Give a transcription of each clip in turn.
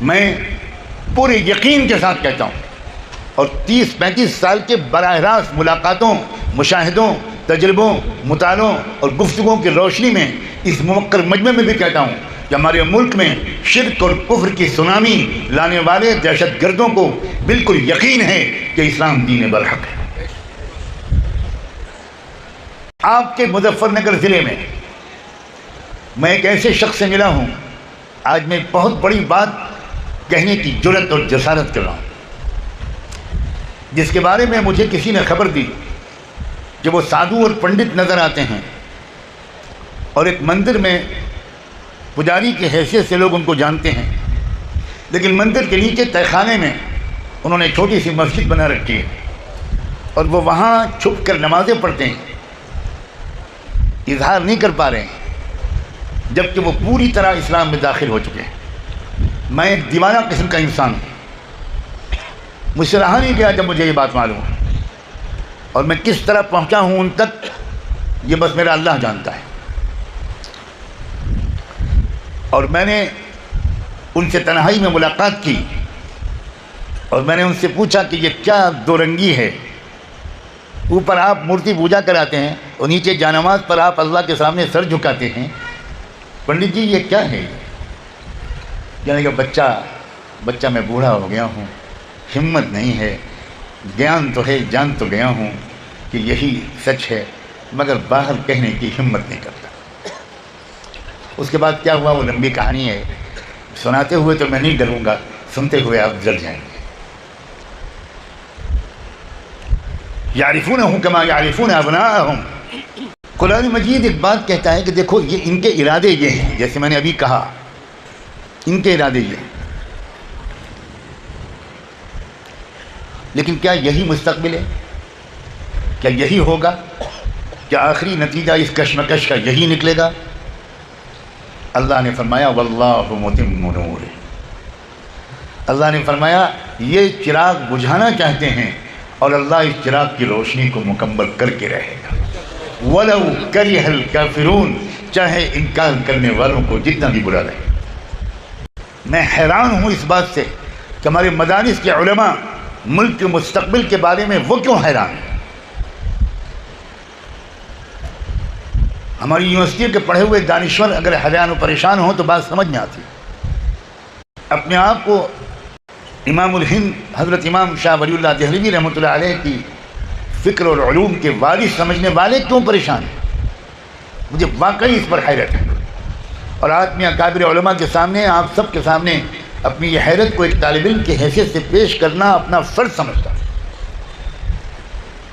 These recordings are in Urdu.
میں پورے یقین کے ساتھ کہتا ہوں، اور 30-35 سال کے براہ راست ملاقاتوں، مشاہدوں، تجربوں، مطالعوں اور گفتگو کی روشنی میں اس موقر مجمع میں بھی کہتا ہوں کہ ہمارے ملک میں شرک اور کفر کی سونامی لانے والے دہشت گردوں کو بالکل یقین ہے کہ اسلام دین برحق ہے۔ آپ کے مظفر نگر ضلع میں میں ایک ایسے شخص سے ملا ہوں، آج میں بہت بڑی بات کہنے کی جرأت اور جسارت کر رہا ہوں، جس کے بارے میں مجھے کسی نے خبر دی کہ وہ سادھو اور پنڈت نظر آتے ہیں، اور ایک مندر میں پجاری کی حیثیت سے لوگ ان کو جانتے ہیں، لیکن مندر کے نیچے تہہ خانے میں انہوں نے چھوٹی سی مسجد بنا رکھی ہے، اور وہ وہاں چھپ کر نمازیں پڑھتے ہیں، اظہار نہیں کر پا رہے ہیں، جبکہ وہ پوری طرح اسلام میں داخل ہو چکے ہیں۔ میں ایک دیوانہ قسم کا انسان ہوں، مجھ سے رہا نہیں گیا جب مجھے یہ بات معلوم ہے، اور میں کس طرح پہنچا ہوں ان تک یہ بس میرا اللہ جانتا ہے۔ اور میں نے ان سے تنہائی میں ملاقات کی، اور میں نے ان سے پوچھا کہ یہ کیا دو رنگی ہے، اوپر آپ مورتی پوجا کراتے ہیں اور نیچے جانماز پر آپ اللہ کے سامنے سر جھکاتے ہیں، پنڈت جی یہ کیا ہے؟ یعنی کہ بچہ میں بوڑھا ہو گیا ہوں، ہمت نہیں ہے، گیان تو ہے، جان تو گیا ہوں کہ یہی سچ ہے، مگر باہر کہنے کی ہمت نہیں کرتا۔ اس کے بعد کیا ہوا وہ لمبی کہانی ہے، سناتے ہوئے تو میں نہیں ڈروں گا، سنتے ہوئے آپ جل جائیں گے۔ یعرفونہ کما یعرفون ابناءہم، قرآن مجید ایک بات کہتا ہے کہ دیکھو یہ ان کے ارادے یہ ہیں، جیسے میں نے ابھی کہا ان کے ارادے یہ ہیں، لیکن کیا یہی مستقبل ہے؟ کیا یہی ہوگا؟ کیا آخری نتیجہ اس کشمکش کا یہی نکلے گا؟ اللہ نے فرمایا واللہ متم نورہ، اللہ نے فرمایا یہ چراغ بجھانا چاہتے ہیں اور اللہ اس چراغ کی روشنی کو مکمل کر کے رہے گا، وَلَوْ كَرِهَ الْكَافِرُونَ، چاہے انکار کرنے والوں کو جتنا بھی برا لگے۔ میں حیران ہوں اس بات سے کہ ہمارے مدارس کے علماء ملک کے مستقبل کے بارے میں وہ کیوں حیران ہیں؟ ہماری یونیورسٹی کے پڑھے ہوئے دانشور اگر حیران و پریشان ہوں تو بات سمجھ میں آتی۔ اپنے آپ کو امام الہند حضرت امام شاہ ولی اللہ دہلوی رحمۃ اللہ علیہ کی فکر اور علوم کے وارث سمجھنے والے کیوں پریشان ہیں؟ مجھے واقعی اس پر حیرت ہے، اور آج میں اکابر علماء کے سامنے، آپ سب کے سامنے اپنی یہ حیرت کو ایک طالب علم کی حیثیت سے پیش کرنا اپنا فرض سمجھتا ہوں۔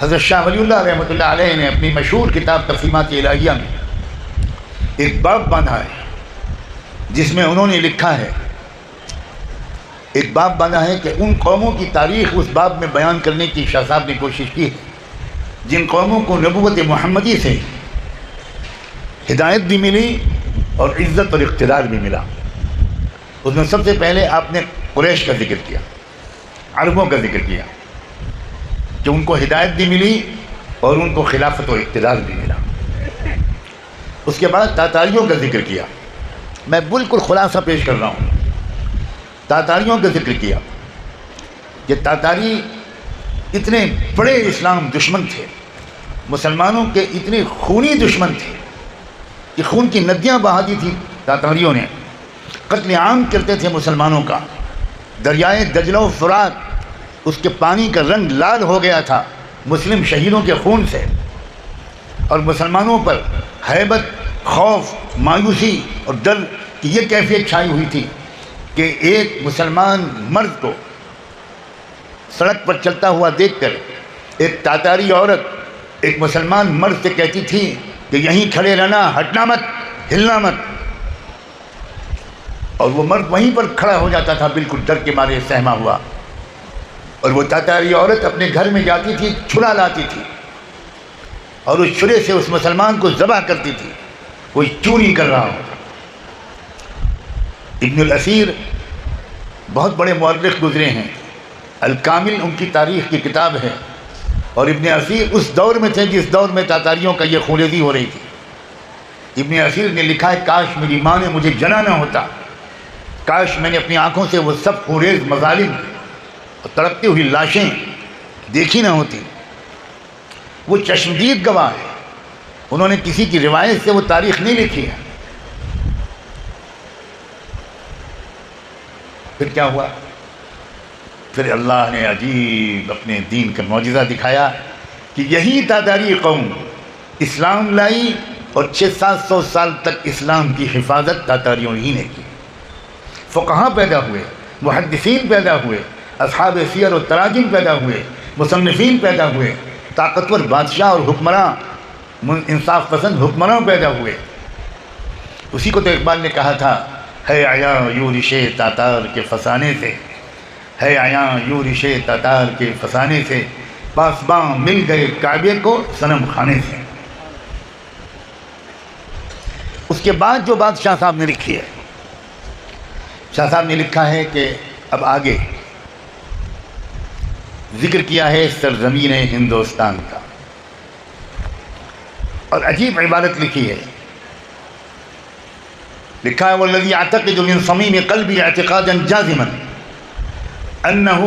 حضرت شاہ ولی اللہ رحمۃ اللہ علیہ نے اپنی مشہور کتاب تقسیمات الہیہ میں ایک باب باندھا ہے، جس میں انہوں نے لکھا ہے، ایک باب باندھا ہے کہ ان قوموں کی تاریخ اس باب میں بیان کرنے کی شاہ صاحب نے کوشش کی ہے جن قوموں کو نبوت محمدی سے ہدایت بھی ملی اور عزت اور اقتدار بھی ملا۔ اس میں سب سے پہلے آپ نے قریش کا ذکر کیا، عربوں کا ذکر کیا کہ ان کو ہدایت بھی ملی اور ان کو خلافت و اقتدار بھی ملا۔ اس کے بعد تاتاریوں کا ذکر کیا، میں بالکل خلاصہ پیش کر رہا ہوں، تاتاریوں کا ذکر کیا کہ تاتاری اتنے بڑے اسلام دشمن تھے، مسلمانوں کے اتنے خونی دشمن تھے کہ خون کی ندیاں بہا دی تھی تاتاریوں نے، قتل عام کرتے تھے مسلمانوں کا، دریائے دجلہ و فرات اس کے پانی کا رنگ لال ہو گیا تھا مسلم شہیدوں کے خون سے، اور مسلمانوں پر ہیبت، خوف، مایوسی اور ڈر کی یہ کیفیت چھائی ہوئی تھی کہ ایک مسلمان مرد کو سڑک پر چلتا ہوا دیکھ کر ایک تاتاری عورت ایک مسلمان مرد سے کہتی تھی کہ یہیں کھڑے رہنا، ہٹنا مت، ہلنا مت، اور وہ مرد وہیں پر کھڑا ہو جاتا تھا بالکل ڈر کے مارے سہما ہوا، اور وہ تاتاری عورت اپنے گھر میں جاتی تھی، چھرا لاتی تھی اور اس چھرے سے اس مسلمان کو ذبح کرتی تھی، کوئی چوری کر رہا ہوتا۔ ابن الاسیر بہت بڑے مورخ گزرے ہیں، الکامل ان کی تاریخ کی کتاب ہے، اور ابن اسیر اس دور میں تھے جس دور میں تاتاریوں کا یہ خونریزی ہو رہی تھی۔ ابن اسیر نے لکھا ہے کاش میری ماں نے مجھے جنا نہ ہوتا، کاش میں نے اپنی آنکھوں سے وہ سب خونریز مظالم اور تڑپتی ہوئی لاشیں دیکھی نہ ہوتی۔ وہ چشمدید گواہ ہے، انہوں نے کسی کی روایت سے وہ تاریخ نہیں لکھی ہے۔ پھر کیا ہوا؟ پھر اللہ نے عجیب اپنے دین کا معجزہ دکھایا کہ یہی تاتاری قوم اسلام لائی اور 600-700 سال تک اسلام کی حفاظت تاتاریوں ہی نے کی۔ فقہاء پیدا ہوئے، محدثین پیدا ہوئے، اصحاب سیر و تراجم پیدا ہوئے، مصنفین پیدا ہوئے، طاقتور بادشاہ اور حکمراں، انصاف پسند حکمراں پیدا ہوئے۔ اسی کو تو اقبال نے کہا تھا، ہے عیاں یورش تاتار کے فسانے سے، ہے عیاں یورش تاتار کے فسانے سے، پاسباں مل گئے کعبے کو صنم خانے سے۔ اس کے بعد جو بات شاہ صاحب نے لکھی ہے، شاہ صاحب نے لکھا ہے کہ اب آگے ذکر کیا ہے سرزمین ہندوستان کا، اور عجیب عبارت لکھی ہے، لکھا ہے والذی اعتقد من صمیم قلبی اعتقادا جازما انه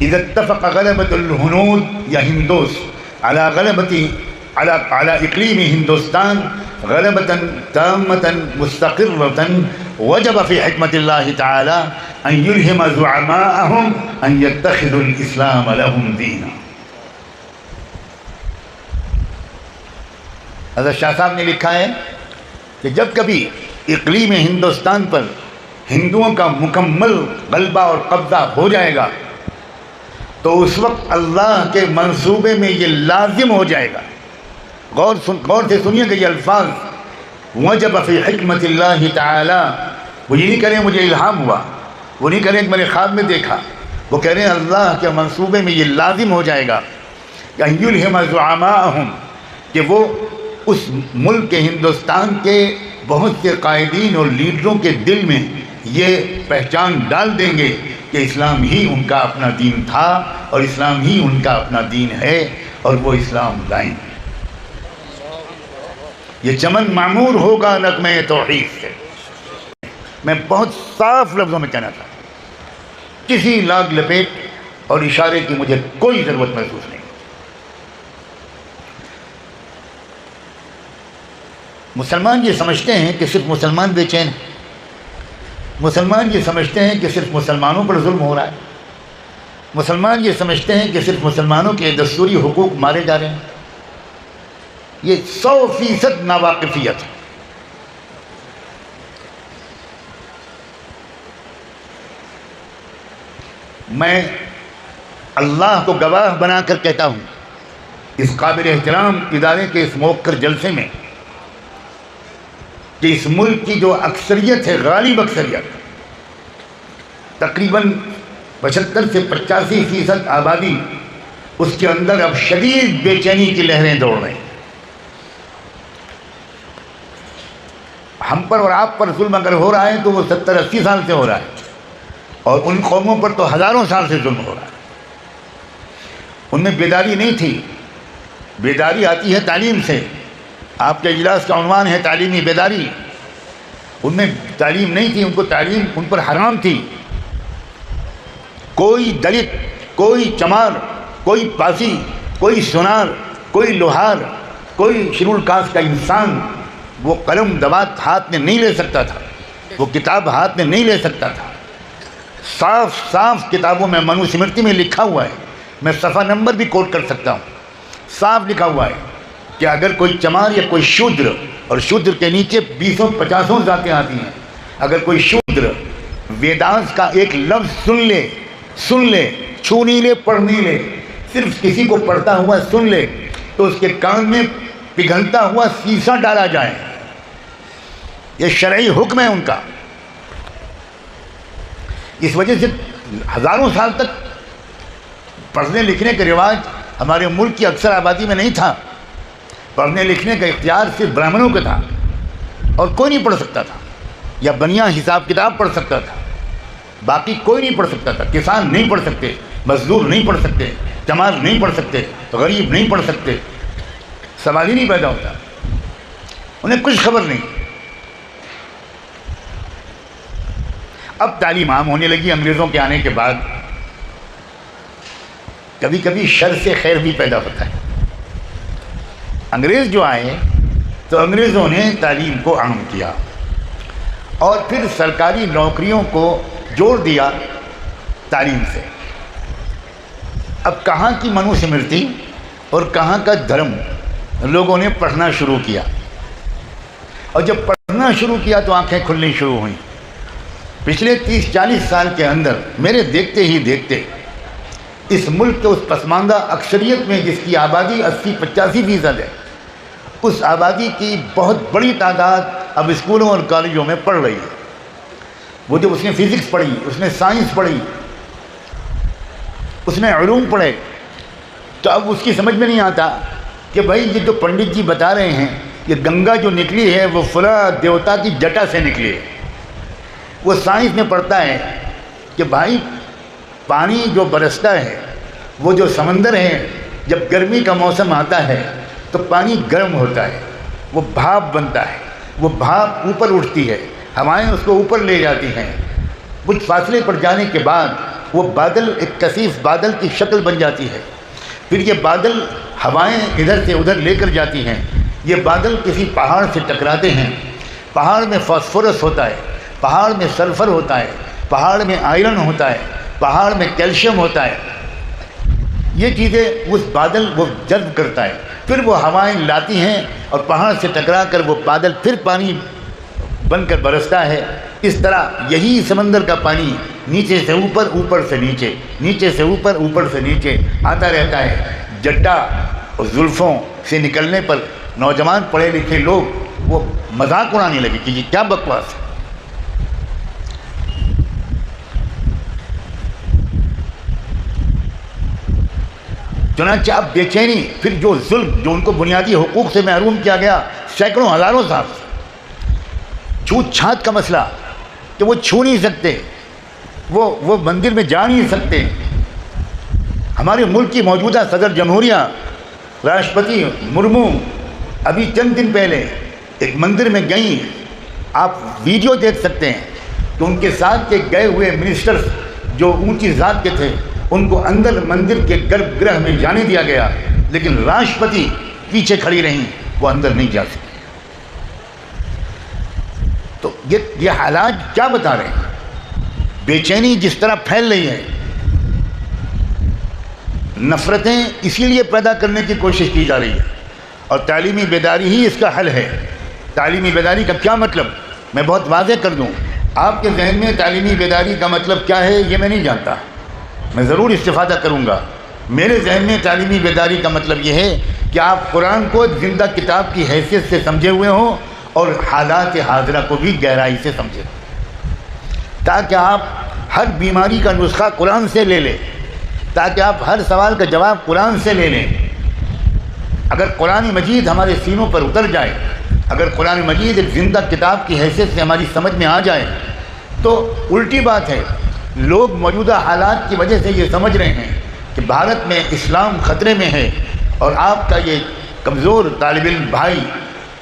اذا اتفق غلبة الهنود یا ہندوس على اقلیم ہندوستان غلبة تامة مستقرة وجب في حکمت اللہ تعالی ان يلهم زعماءهم ان يتخذوا الاسلام لهم دینا۔ حضرت شاہ صاحب نے لکھا ہے کہ جب کبھی اقلیم ہندوستان پر ہندوؤں کا مکمل غلبہ اور قبضہ ہو جائے گا تو اس وقت اللہ کے منصوبے میں یہ لازم ہو جائے گا۔ غور سے سنیے کہ یہ الفاظ وجب فی حکمت اللہ تعالی، وہ یہ نہیں کہہ رہے ہیں مجھے الہام ہوا، وہ نہیں کہہ رہے ہیں کہ میں نے خواب میں دیکھا، وہ کہہ رہے ہیں اللہ کے منصوبے میں یہ لازم ہو جائے گا کہ ان یلہم زعماءہم، کہ وہ اس ملک ہندوستان کے بہت سے قائدین اور لیڈروں کے دل میں یہ پہچان ڈال دیں گے کہ اسلام ہی ان کا اپنا دین تھا اور اسلام ہی ان کا اپنا دین ہے، اور وہ اسلام لائیں گے۔ یہ چمن معمور ہوگا نغمہ توحید سے۔ میں بہت صاف لفظوں میں کہنا چاہتا ہوں، کسی لاگ لپیٹ اور اشارے کی مجھے کوئی ضرورت محسوس نہیں۔ مسلمان یہ سمجھتے ہیں کہ صرف مسلمان بے چین ہیں، مسلمان یہ سمجھتے ہیں کہ صرف مسلمانوں پر ظلم ہو رہا ہے، مسلمان یہ سمجھتے ہیں کہ صرف مسلمانوں کے دستوری حقوق مارے جا رہے ہیں۔ یہ 100% ناواقفیت ہے۔ میں اللہ کو گواہ بنا کر کہتا ہوں اس قابل احترام ادارے کے اس موقر جلسے میں کہ اس ملک کی جو اکثریت ہے، غالب اکثریت، تقریباً 75 سے 85% آبادی، اس کے اندر اب شدید بے چینی کی لہریں دوڑ رہی ہیں۔ ہم پر اور آپ پر ظلم اگر ہو رہا ہے تو وہ 70-80 سال سے ہو رہا ہے، اور ان قوموں پر تو ہزاروں سال سے ظلم ہو رہا ہے۔ ان میں بیداری نہیں تھی، بیداری آتی ہے تعلیم سے۔ آپ کے اجلاس کا عنوان ہے تعلیمی بیداری۔ ان میں تعلیم نہیں تھی، ان کو تعلیم ان پر حرام تھی۔ کوئی دلت، کوئی چمار، کوئی پاسی، کوئی سونار، کوئی لوہار، کوئی شیڈول کاسٹ کا انسان وہ قلم دوات ہاتھ میں نہیں لے سکتا تھا، وہ کتاب ہاتھ میں نہیں لے سکتا تھا۔ صاف صاف کتابوں میں منو سمرتی میں لکھا ہوا ہے، میں صفحہ نمبر بھی کوٹ کر سکتا ہوں، صاف لکھا ہوا ہے کہ اگر کوئی چمار یا کوئی شودر، اور شودر کے نیچے 20-50 ذاتیں آتی ہیں، اگر کوئی شودر ویدانت کا ایک لفظ سن لے، چھو نہیں لے، پڑھ نہیں لے، صرف کسی کو پڑھتا ہوا سن لے تو اس کے کان میں پگھلتا ہوا سیسا ڈالا جائے۔ یہ شرعی حکم ہے ان کا۔ اس وجہ سے ہزاروں سال تک پڑھنے لکھنے کا رواج ہمارے ملک کی اکثر آبادی میں نہیں تھا۔ پڑھنے لکھنے کا اختیار صرف برہمنوں کا تھا، اور کوئی نہیں پڑھ سکتا تھا، یا بنیا حساب کتاب پڑھ سکتا تھا، باقی کوئی نہیں پڑھ سکتا تھا۔ کسان نہیں پڑھ سکتے، مزدور نہیں پڑھ سکتے، چمار نہیں پڑھ سکتے، غریب نہیں پڑھ سکتے، سوال ہی نہیں پیدا ہوتا، انہیں کچھ خبر نہیں۔ اب تعلیم عام ہونے لگی انگریزوں کے آنے کے بعد. کبھی کبھی شر سے خیر بھی پیدا ہوتا ہے. انگریز جو آئے تو انگریزوں نے تعلیم کو عام کیا اور پھر سرکاری نوکریوں کو جوڑ دیا تعلیم سے. اب کہاں کی منو سمرتی اور کہاں کا دھرم لوگوں نے پڑھنا شروع کیا، اور جب پڑھنا شروع کیا تو آنکھیں کھلنی شروع ہوئیں. پچھلے 30-40 سال کے اندر میرے دیکھتے ہی دیکھتے اس ملک کے اس پسماندہ اکثریت میں جس کی آبادی 80-85% ہے، اس آبادی کی بہت بڑی تعداد اب اسکولوں اور کالجوں میں پڑھ رہی ہے. وہ جب اس نے فزکس پڑھی، اس نے سائنس پڑھی، اس نے علوم پڑھے، تو اب اس کی سمجھ میں نہیں آتا کہ بھائی یہ جو پنڈت جی بتا رہے ہیں کہ گنگا جو نکلی ہے وہ فلاں دیوتا کی جٹا سے نکلی ہے. وہ سائنس میں پڑھتا ہے کہ بھائی پانی جو برستا ہے، وہ جو سمندر ہے، جب گرمی کا موسم آتا ہے تو پانی گرم ہوتا ہے، وہ بھاپ بنتا ہے، وہ بھاپ اوپر اٹھتی ہے، ہوائیں اس کو اوپر لے جاتی ہیں. کچھ فاصلے پر جانے کے بعد وہ بادل ایک کثیف بادل کی شکل بن جاتی ہے. پھر یہ بادل ہوائیں ادھر سے ادھر لے کر جاتی ہیں. یہ بادل کسی پہاڑ سے ٹکراتے ہیں. پہاڑ میں فاسفورس ہوتا ہے، پہاڑ میں سلفر ہوتا ہے، پہاڑ میں آئرن ہوتا ہے، پہاڑ میں کیلشیم ہوتا ہے. یہ چیزیں اس بادل وہ جذب کرتا ہے. پھر وہ ہوائیں لاتی ہیں اور پہاڑ سے ٹکرا کر وہ بادل پھر پانی بن کر برستا ہے. اس طرح یہی سمندر کا پانی نیچے سے اوپر، اوپر سے نیچے، نیچے سے اوپر، اوپر سے نیچے آتا رہتا ہے. جٹا اور زلفوں سے نکلنے پر نوجوان پڑھے لکھے لوگ وہ مذاق اڑانے لگے کہ یہ کیا بکواس ہے. چنانچہ اب بے چینی، پھر جو ظلم جو ان کو بنیادی حقوق سے محروم کیا گیا سینکڑوں ہزاروں سال سے، چھوت چھات کا مسئلہ کہ وہ چھو نہیں سکتے، وہ مندر میں جا نہیں سکتے. ہمارے ملک کی موجودہ صدر جمہوریہ راشٹرپتی مرمو ابھی چند دن پہلے ایک مندر میں گئیں. آپ ویڈیو دیکھ سکتے ہیں کہ ان کے ساتھ کے گئے ہوئے منسٹرز جو اونچی ذات کے تھے ان کو اندر مندر کے گربھ گرہ میں جانے دیا گیا، لیکن راشٹرپتی پیچھے کھڑی رہیں، وہ اندر نہیں جا سکتے. تو یہ حالات کیا بتا رہے ہیں؟ بے چینی جس طرح پھیل رہی ہے، نفرتیں اسی لیے پیدا کرنے کی کوشش کی جا رہی ہے، اور تعلیمی بیداری ہی اس کا حل ہے. تعلیمی بیداری کا کیا مطلب میں بہت واضح کر دوں. آپ کے ذہن میں تعلیمی بیداری کا مطلب کیا ہے یہ میں نہیں جانتا، میں ضرور استفادہ کروں گا. میرے ذہن میں تعلیمی بیداری کا مطلب یہ ہے کہ آپ قرآن کو زندہ کتاب کی حیثیت سے سمجھے ہوئے ہوں اور حالات حاضرہ کو بھی گہرائی سے سمجھیں، تاکہ آپ ہر بیماری کا نسخہ قرآن سے لے لیں، تاکہ آپ ہر سوال کا جواب قرآن سے لے لیں. اگر قرآن مجید ہمارے سینوں پر اتر جائے، اگر قرآن مجید ایک زندہ کتاب کی حیثیت سے ہماری سمجھ میں آ جائے، تو الٹی بات ہے لوگ موجودہ حالات کی وجہ سے یہ سمجھ رہے ہیں کہ بھارت میں اسلام خطرے میں ہے، اور آپ کا یہ کمزور طالب علم بھائی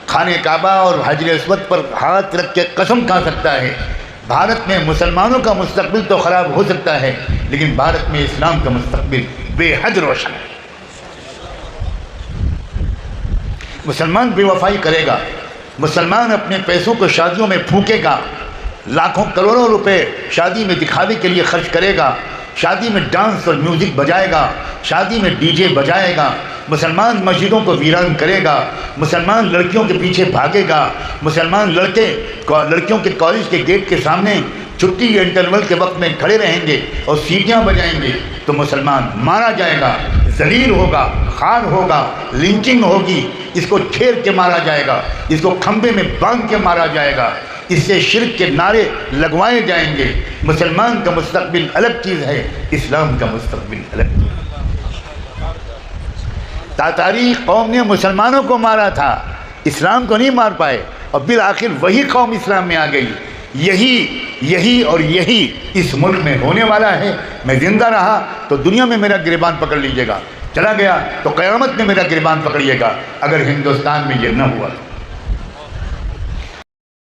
خانہ کعبہ اور حجر اسود پر ہاتھ رکھ کے قسم کھا سکتا ہے بھارت میں مسلمانوں کا مستقبل تو خراب ہو سکتا ہے لیکن بھارت میں اسلام کا مستقبل بے حد روشن ہے. مسلمان بے وفائی کرے گا، مسلمان اپنے پیسوں کو شادیوں میں پھونکے گا، لاکھوں کروڑوں روپے شادی میں دکھاوے کے لیے خرچ کرے گا، شادی میں ڈانس اور میوزک بجائے گا، شادی میں ڈی جے بجائے گا، مسلمان مسجدوں کو ویران کرے گا، مسلمان لڑکیوں کے پیچھے بھاگے گا، مسلمان لڑکیوں کے کالج کے گیٹ کے سامنے چھٹی یا انٹرول کے وقت میں کھڑے رہیں گے اور سیٹیاں بجائیں گے، تو مسلمان مارا جائے گا، ذلیل ہوگا، خوار ہوگا، لنچنگ ہوگی، اس کو چھیر کے مارا جائے گا، اس کو کھمبے میں باندھ کے مارا جائے گا، اس سے شرک کے نعرے لگوائے جائیں گے. مسلمان کا مستقبل الگ چیز ہے، اسلام کا مستقبل الگ چیز ہے. تاتاری قوم نے مسلمانوں کو مارا تھا، اسلام کو نہیں مار پائے، اور بالآخر وہی قوم اسلام میں آ گئی. یہی اور یہی اس ملک میں ہونے والا ہے. میں زندہ رہا تو دنیا میں میرا گریبان پکڑ لیجیے گا، چلا گیا تو قیامت میں میرا گریبان پکڑیے گا اگر ہندوستان میں یہ نہ ہوا.